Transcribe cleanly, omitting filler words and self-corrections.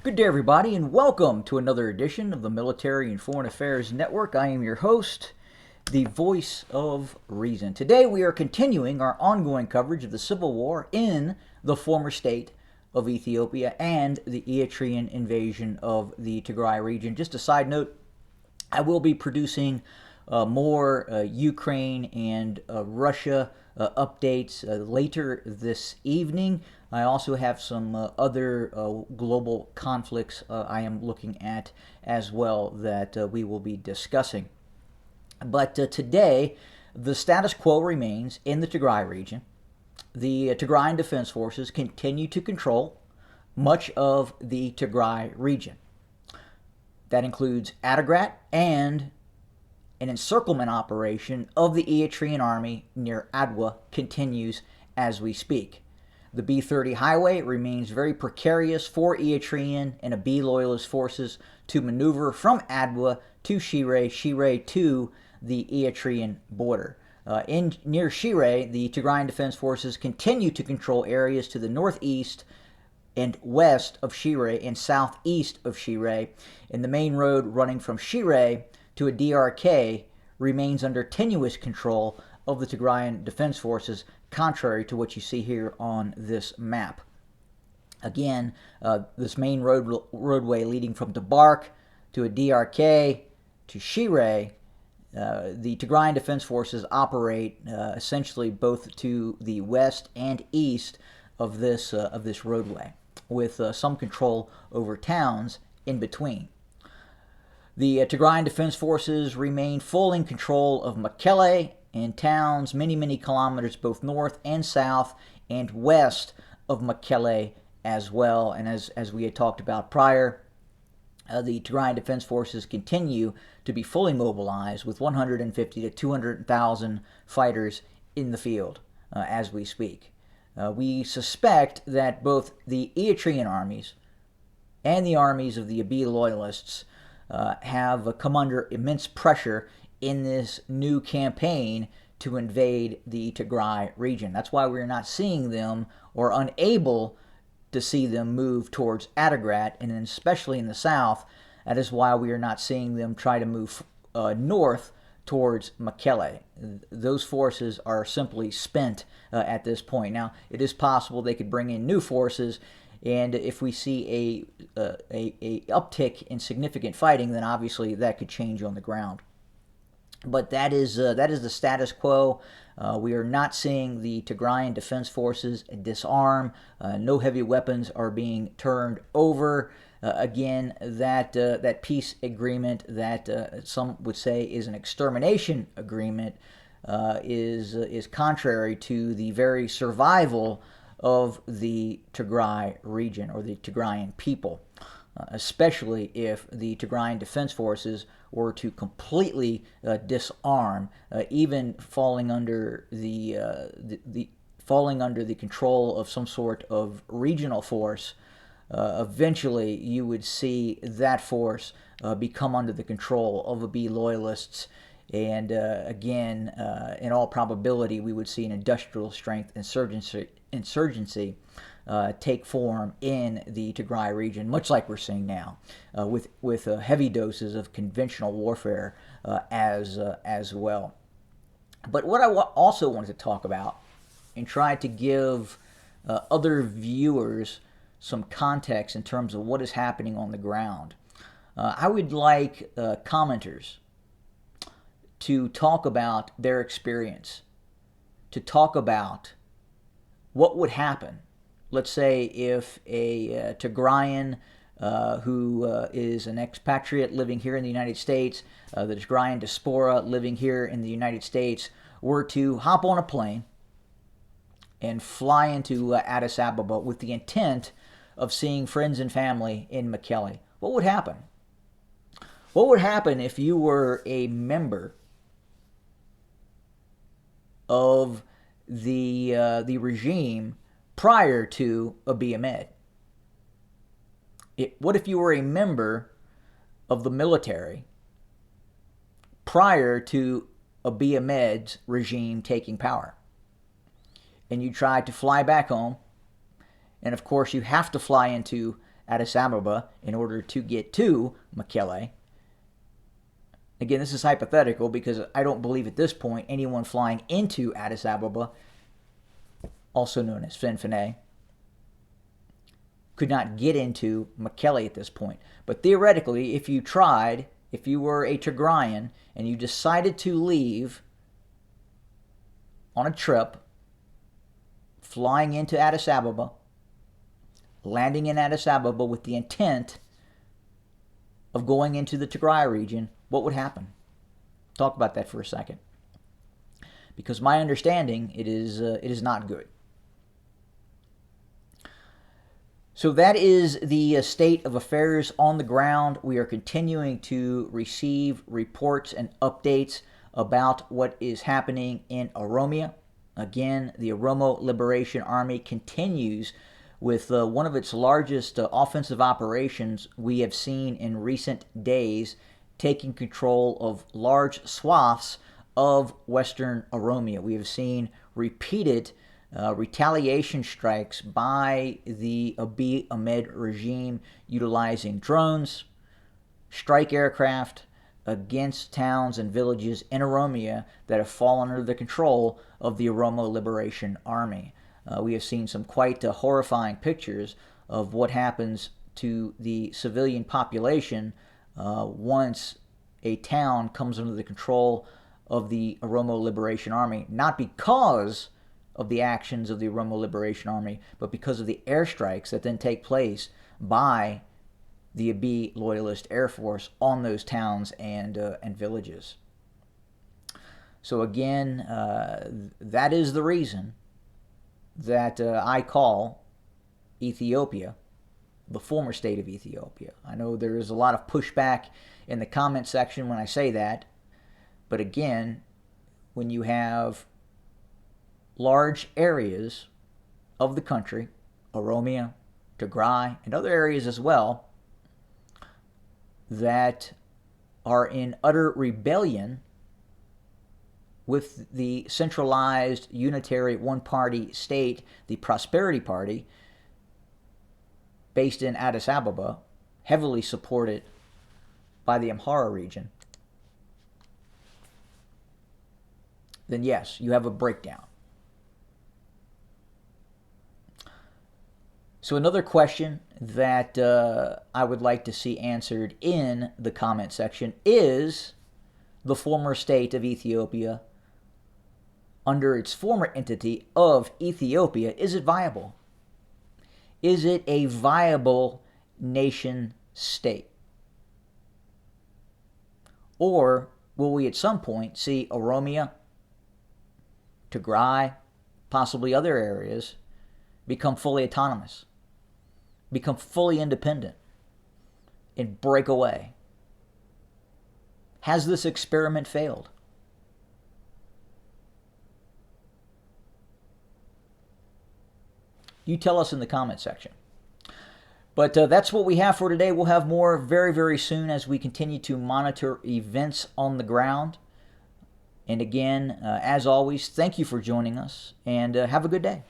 Good day, everybody, and welcome to another edition of the Military and Foreign Affairs Network. I am your host, the voice of reason. Today, we are continuing our ongoing coverage of the civil war in the former state of Ethiopia and the Eritrean invasion of the Tigray region. Just a side note, I will be producing more Ukraine and Russia updates later this evening. I also have some other global conflicts I am looking at as well that we will be discussing. But today, the status quo remains in the Tigray region. The Tigrayan Defense Forces continue to control much of the Tigray region. That includes Adigrat and an encirclement operation of the Eritrean army near Adwa continues as we speak. The B-30 highway remains very precarious for Eritrean and Abiy loyalist forces to maneuver from Adwa to Shire to the Eritrean border. Near Shire, the Tigrayan Defense Forces continue to control areas to the northeast and west of Shire and southeast of Shire, and the main road running from Shire to a DRK remains under tenuous control of the Tigrayan Defense Forces, contrary to what you see here on this map. Again, this main roadway leading from Debark to a DRK to Shire, the Tigrayan Defense Forces operate essentially both to the west and east of this roadway, with some control over towns in between. The Tigrayan Defense Forces remain full in control of Mekelle and towns many kilometers both north and south and west of Mekelle as well. And as we had talked about prior, the Tigrayan Defense Forces continue to be fully mobilized with 150 to 200,000 fighters in the field as we speak. We suspect that both the Eritrean armies and the armies of the Abiy loyalists have come under immense pressure in this new campaign to invade the Tigray region. That's why we're not seeing them, or unable to see them, move towards Adigrat, and especially in the south. That is why we are not seeing them try to move north towards Mekelle. Those forces are simply spent at this point. Now, it is possible they could bring in new forces, and if we see a uptick in significant fighting, then obviously that could change on the ground. But that is the status quo. We are not seeing the Tigrayan Defense Forces disarm. No heavy weapons are being turned over. Again, that peace agreement that some would say is an extermination agreement is contrary to the very survival of the Tigray region or the Tigrayan people, especially if the Tigrayan Defense Forces were to completely disarm, even falling under the control of some sort of regional force. Eventually, you would see that force become under the control of Abiy loyalists. And again, in all probability, we would see an industrial strength insurgency take form in the Tigray region, much like we're seeing now, with heavy doses of conventional warfare as well. But what I also wanted to talk about and try to give other viewers some context in terms of what is happening on the ground. I would like commenters to talk about their experience, to talk about what would happen. Let's say if a Tigrayan who is an expatriate living here in the United States, the Tigrayan diaspora living here in the United States, were to hop on a plane and fly into Addis Ababa with the intent of seeing friends and family in Mekelle. What would happen? What would happen if you were a member of the regime prior to Abiy Ahmed? What if you were a member of the military prior to Abiy Ahmed's regime taking power? And you tried to fly back home, and of course you have to fly into Addis Ababa in order to get to Mekelle. Again, this is hypothetical because I don't believe at this point anyone flying into Addis Ababa, also known as Finfinne, could not get into Mekelle at this point. But theoretically, if you tried, if you were a Tigrayan and you decided to leave on a trip, flying into Addis Ababa, landing in Addis Ababa with the intent of going into the Tigray region, what would happen? Talk about that for a second. Because my understanding, it is not good. So that is the state of affairs on the ground. We are continuing to receive reports and updates about what is happening in Oromia. Again, the Oromo Liberation Army continues with one of its largest offensive operations we have seen in recent days, taking control of large swaths of western Oromia. We have seen repeated retaliation strikes by the Abiy Ahmed regime utilizing drones, strike aircraft against towns and villages in Oromia that have fallen under the control of the Oromo Liberation Army. We have seen some quite horrifying pictures of what happens to the civilian population once a town comes under the control of the Oromo Liberation Army, not because of the actions of the Oromo Liberation Army, but because of the airstrikes that then take place by the Abiy loyalist Air Force on those towns and villages. So again, that is the reason that I call Ethiopia the former state of Ethiopia. I know there is a lot of pushback in the comment section when I say that, but again, when you have large areas of the country, Oromia, Tigray, and other areas as well, that are in utter rebellion with the centralized, unitary, one-party state, the Prosperity Party, based in Addis Ababa, heavily supported by the Amhara region, then yes, you have a breakdown. So another question that I would like to see answered in the comment section is the former state of Ethiopia under its former entity of Ethiopia, is it viable? Is it a viable nation state? Or will we at some point see Oromia, Tigray, possibly other areas, become fully autonomous, become fully independent, and break away? Has this experiment failed? You tell us in the comment section. But that's what we have for today. We'll have more very, very soon as we continue to monitor events on the ground. And again, as always, thank you for joining us, and have a good day.